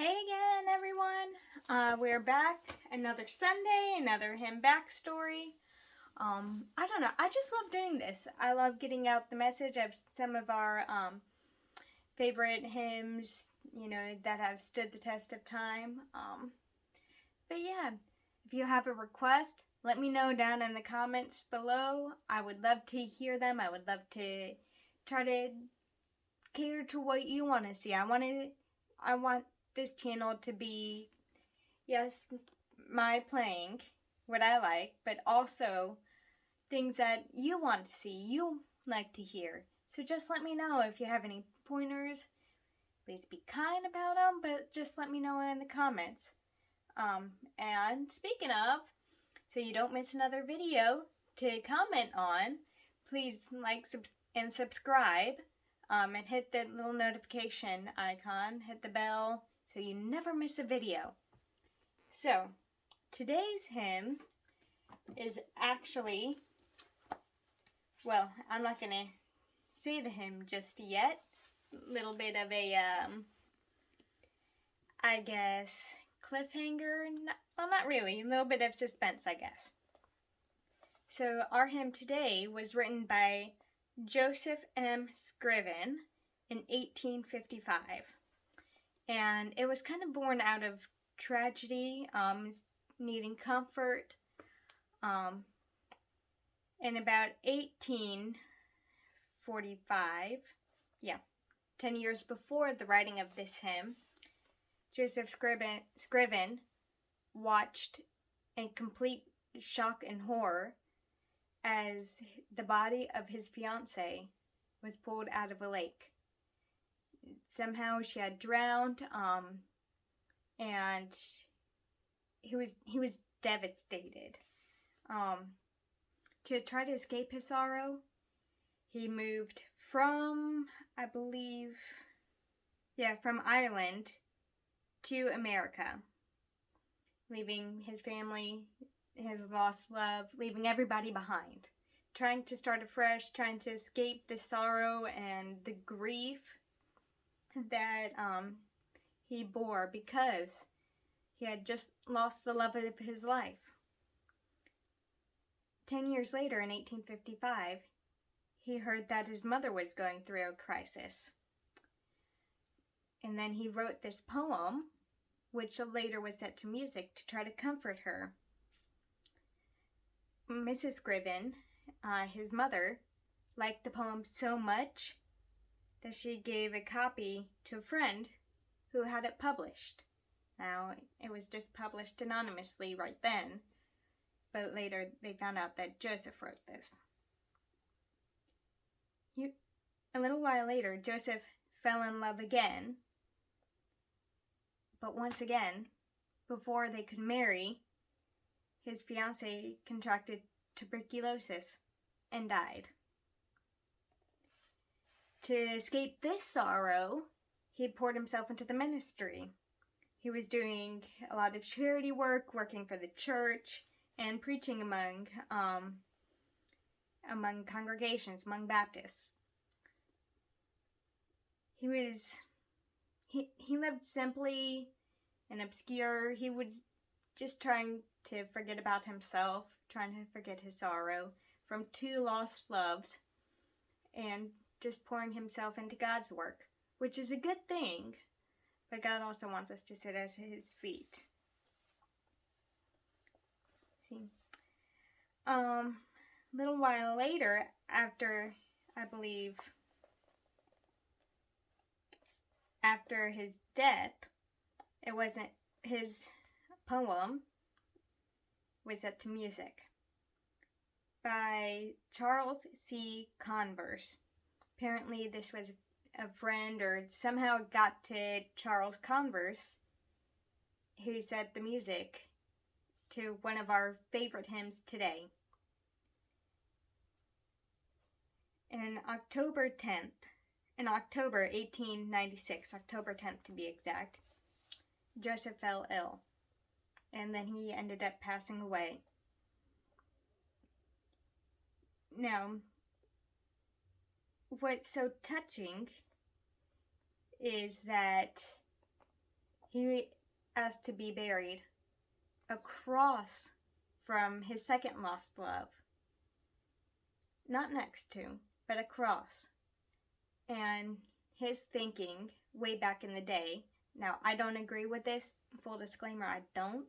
Hey again, everyone. We're back. Another Sunday, another hymn backstory. I don't know. I just love doing this. I love getting out the message of some of our favorite hymns, that have stood the test of time. But yeah, if you have a request, let me know down in the comments below. I would love to hear them. I would love to try to cater to what you want to see. I want this channel to be, yes, my playing, what I like, but also things that you want to see, you like to hear. So just let me know if you have any pointers. Please be kind about them, but just let me know in the comments. And speaking of, so you don't miss another video to comment on, please like and subscribe. And hit the little notification icon, hit the bell, so you never miss a video. So, today's hymn is actually, well, I'm not going to say the hymn just yet. Little bit of a, I guess, cliffhanger. Well, not really. A little bit of suspense, I guess. So, our hymn today was written by Joseph M. Scriven in 1855. And it was kind of born out of tragedy, needing comfort. In about 1845, 10 years before the writing of this hymn, Joseph Scriven watched in complete shock and horror as the body of his fiancée was pulled out of a lake. Somehow she had drowned, and he was devastated. To try to escape his sorrow, he moved from, I believe, from Ireland to America, leaving his family, his lost love, leaving everybody behind, trying to start afresh, trying to escape the sorrow and the grief that he bore because he had just lost the love of his life. 10 years later, in 1855, he heard that his mother was going through a crisis. And then he wrote this poem, which later was set to music to try to comfort her. Mrs. Scriven, his mother, liked the poem so much that she gave a copy to a friend who had it published. Now, it was just published anonymously right then, but later they found out that Joseph wrote this. A little while later, Joseph fell in love again, but once again, before they could marry, his fiancée contracted tuberculosis and died. To escape this sorrow, he poured himself into the ministry. He was doing a lot of charity work, working for the church, and preaching among congregations, among Baptists. He lived simply and obscure. He was just trying to forget about himself, trying to forget his sorrow from two lost loves, and just pouring himself into God's work, which is a good thing, but God also wants us to sit at his feet. See, little while later, after his death, his poem was set to music by Charles C. Converse. Apparently this was a friend, or somehow it got to Charles Converse, who set the music to one of our favorite hymns today. In October 1896, October 10th to be exact, Joseph fell ill, and then he ended up passing away. Now, what's so touching is that He asked to be buried across from his second lost love. Not next to, but across. And his thinking way back in the day, now I don't agree with this, full disclaimer, I don't.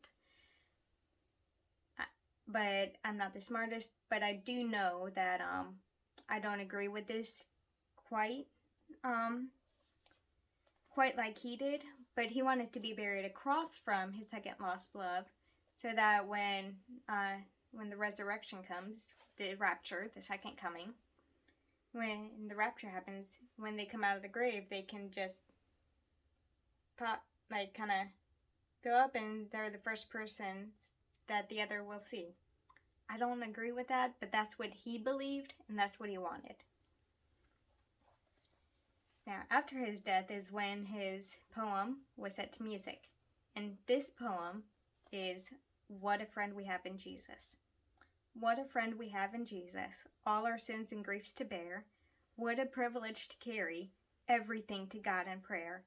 But I'm not the smartest, but I do know that I don't agree with this quite like he did, but he wanted to be buried across from his second lost love, so that when the resurrection comes, the rapture, the second coming, when the rapture happens, when they come out of the grave, they can just pop, like, kind of go up, and they're the first persons that the other will see. I don't agree with that, but that's what he believed, and that's what he wanted. Now, after his death is when his poem was set to music. And this poem is What a Friend We Have in Jesus. What a friend we have in Jesus, all our sins and griefs to bear. What a privilege to carry everything to God in prayer.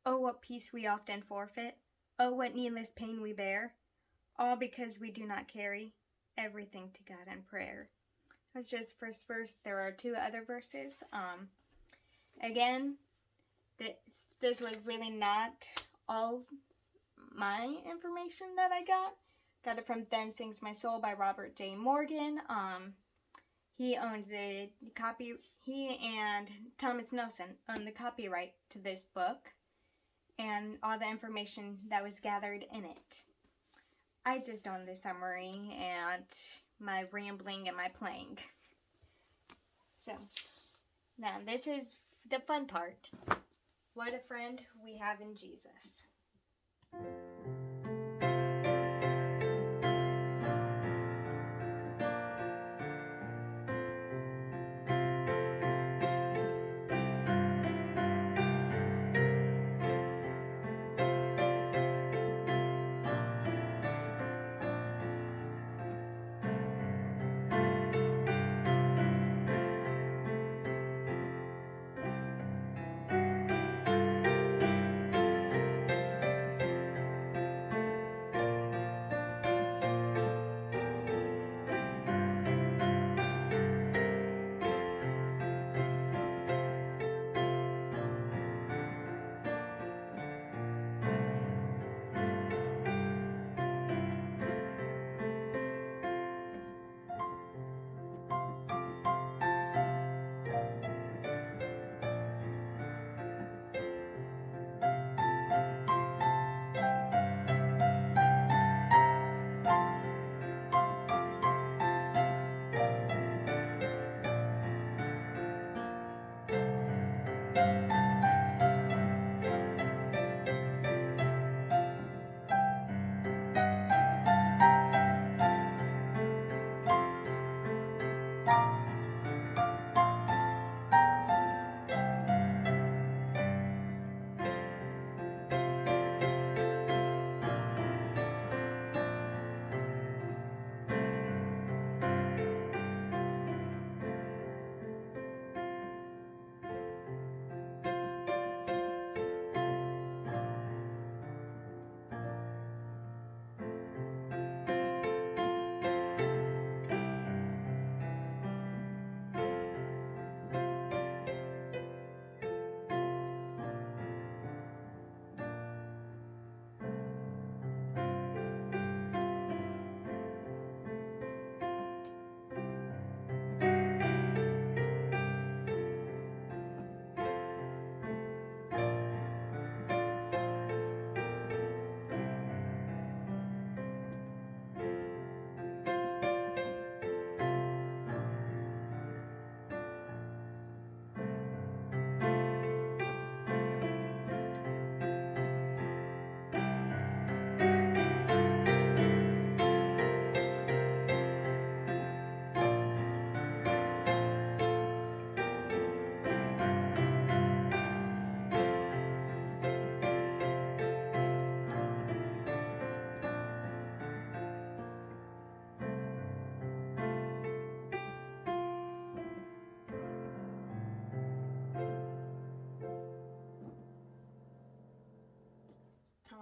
Oh, what peace we often forfeit. Oh, what needless pain we bear. All because we do not carry everything to God in prayer. That's just first verse. There are 2 other verses. Again, this was really not all my information that I got. Got it from Them Sings My Soul by Robert J. Morgan. He owns the copy. He and Thomas Nelson own the copyright to this book and all the information that was gathered in it. I just own the summary and my rambling and my playing. So, now this is the fun part. What a friend we have in Jesus.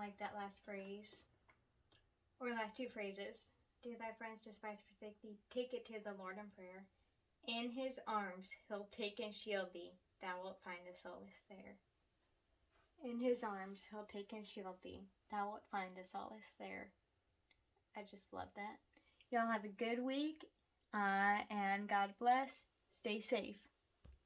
like that last phrase. Or last two phrases. Do thy friends despise forsake thee? Take it to the Lord in prayer. In his arms he'll take and shield thee. Thou wilt find a solace there. In his arms he'll take and shield thee. Thou wilt find a solace there. I just love that. Y'all have a good week. And God bless. Stay safe.